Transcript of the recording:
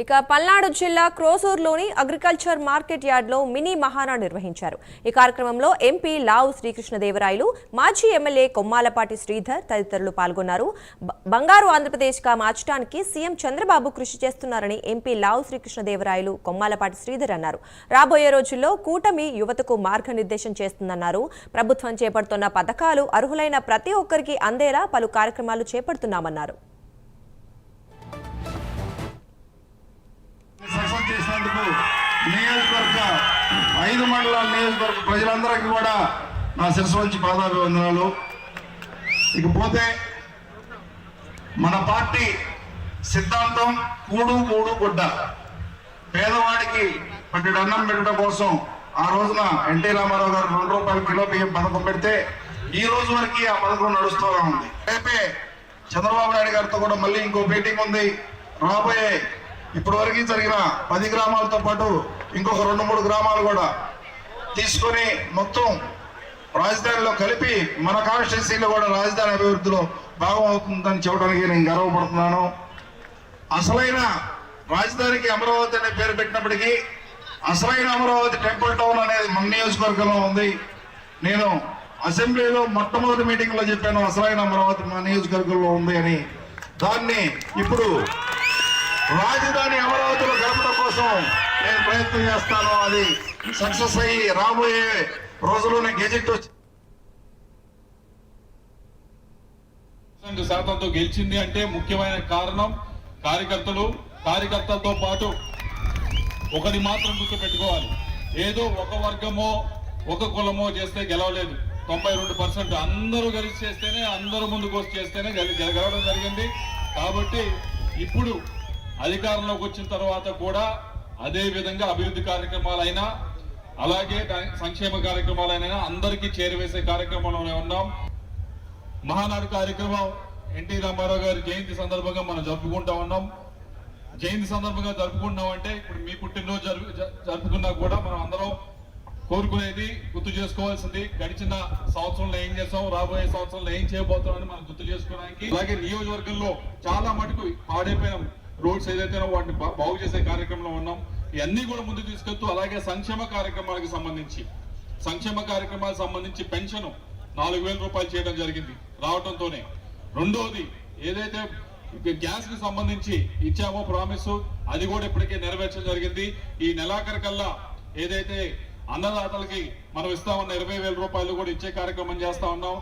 ఇక పల్నాడు జిల్లా క్రోసూరులోని agriculture market యార్డ్లో మినీ మహానాడు నిర్వహించారు. ఈ కార్యక్రమంలో ఎంపీ లావు శ్రీకృష్ణదేవరాయలు, మాజీ ఎమ్మెల్యే కొమ్మాలపాటి శ్రీధర్ తదితరులు పాల్గొన్నారు. బంగారు ఆంధ్రప్రదేశ్గా మార్చడానికి సీఎం చంద్రబాబు కృషి చేస్తున్నారని ఎంపీ లావు శ్రీకృష్ణదేవరాయలు, కొమ్మాలపాటి శ్రీధర్ అన్నారు. రాబోయే రోజుల్లో కూటమి యువతకు మార్గనిర్దేశం చేస్తుందన్నారు. ప్రభుత్వం చేపడుతున్న పథకాలు అర్హులైన ప్రతి ఒక్కరికి అందేలా పలు కార్యక్రమాలు చేపడుతున్నామన్నారు. నియోజకవర్గ 5 మండలాల నియోజకవర్గ ప్రజలందరికీ కూడా నా శిరస్సు వంచి పాదాభివందనాలు. ఇకపోతే మన పార్టీ సిద్ధాంతం కూడు గుడ్డ. పేదవాడికి పట్టెడు అన్నం పెట్టడం కోసం ఆ రోజున ఎన్టీ రామారావు గారు ₹2 కిలో బియ్యం పథకం పెడితే ఈ రోజు వరకు ఆ పథకం నడుస్తూనే ఉంది. రేపే చంద్రబాబు నాయుడు గారితో కూడా మళ్ళీ ఇంకో మీటింగ్ ఉంది. రాబోయే ఇప్పటి వరకు జరిగిన 10 గ్రామాలతో పాటు ఇంకొక 2-3 గ్రామాలు కూడా తీసుకొని మొత్తం రాజధానిలో కలిపి మన కాన్స్టిట్యున్సీలో కూడా రాజధాని అభివృద్ధిలో భాగం అవుతుందని చెప్పడానికి నేను గర్వపడుతున్నాను. అసలైన రాజధానికి అమరావతి అనే పేరు పెట్టినప్పటికీ అసలైన అమరావతి టెంపుల్ టౌన్ అనేది మన నియోజకవర్గంలో ఉంది. నేను అసెంబ్లీలో మొట్టమొదటి మీటింగ్లో చెప్పాను అసలైన అమరావతి మన నియోజకవర్గంలో ఉంది అని. దాన్ని ఇప్పుడు రాజధాని అమరావతిలో గడపడం కోసం నేను ప్రయత్నం చేస్తాను. అది సక్సెస్ అయ్యి రాబోయే రోజుల్లోనే గెజెట్ శాతంతో గెలిచింది అంటే ముఖ్యమైన కారణం కార్యకర్తలతో పాటు ఒకటి మాత్రం గుర్తు పెట్టుకోవాలి. ఏదో ఒక వర్గమో ఒక కులమో చేస్తే గెలవలేదు. 92% అందరూ కలిసి చేస్తేనే, అందరూ ముందుకు వచ్చి చేస్తేనే గెలవడం జరిగింది. కాబట్టి ఇప్పుడు అధికారంలోకి వచ్చిన తర్వాత కూడా అదే విధంగా అభివృద్ధి కార్యక్రమాలైనా అలాగే సంక్షేమ కార్యక్రమాలైనా అందరికీ చేరవేసే కార్యక్రమంలోనే ఉన్నాం. మహానాడు కార్యక్రమం ఎన్టీ రామారావు గారి జయంతి సందర్భంగా మనం జరుపుకుంటా ఉన్నాం. జయంతి సందర్భంగా జరుపుకుంటున్నామంటే ఇప్పుడు మీ పుట్టినరోజు జరుపుకున్నా కూడా మనం అందరం కోరుకునేది, గుర్తు చేసుకోవాల్సింది గడిచిన సంవత్సరంలో ఏం చేసాం, రాబోయే సంవత్సరంలో ఏం చేయబోతున్నామని మనం గుర్తు చేసుకోవడానికి. అలాగే నియోజకవర్గంలో చాలా మటుకు పాడైపోయిన రోడ్స్ ఏదైతే వాటిని బాగు చేసే కార్యక్రమంలో ఉన్నాం. ఇవన్నీ కూడా ముందు తీసుకెళ్తూ అలాగే సంక్షేమ కార్యక్రమాలకు సంబంధించి పెన్షన్ ₹4,000 చేయడం జరిగింది రావడంతోనే. రెండోది ఏదైతే గ్యాస్ కి సంబంధించి ఇచ్చామో ప్రామిస్, అది కూడా ఇప్పటికే నెరవేర్చడం జరిగింది. ఈ నెలాఖరు కల్లా ఏదైతే అన్నదాతలకి మనం ఇస్తామన్న ₹20,000 కూడా ఇచ్చే కార్యక్రమం చేస్తా ఉన్నాం.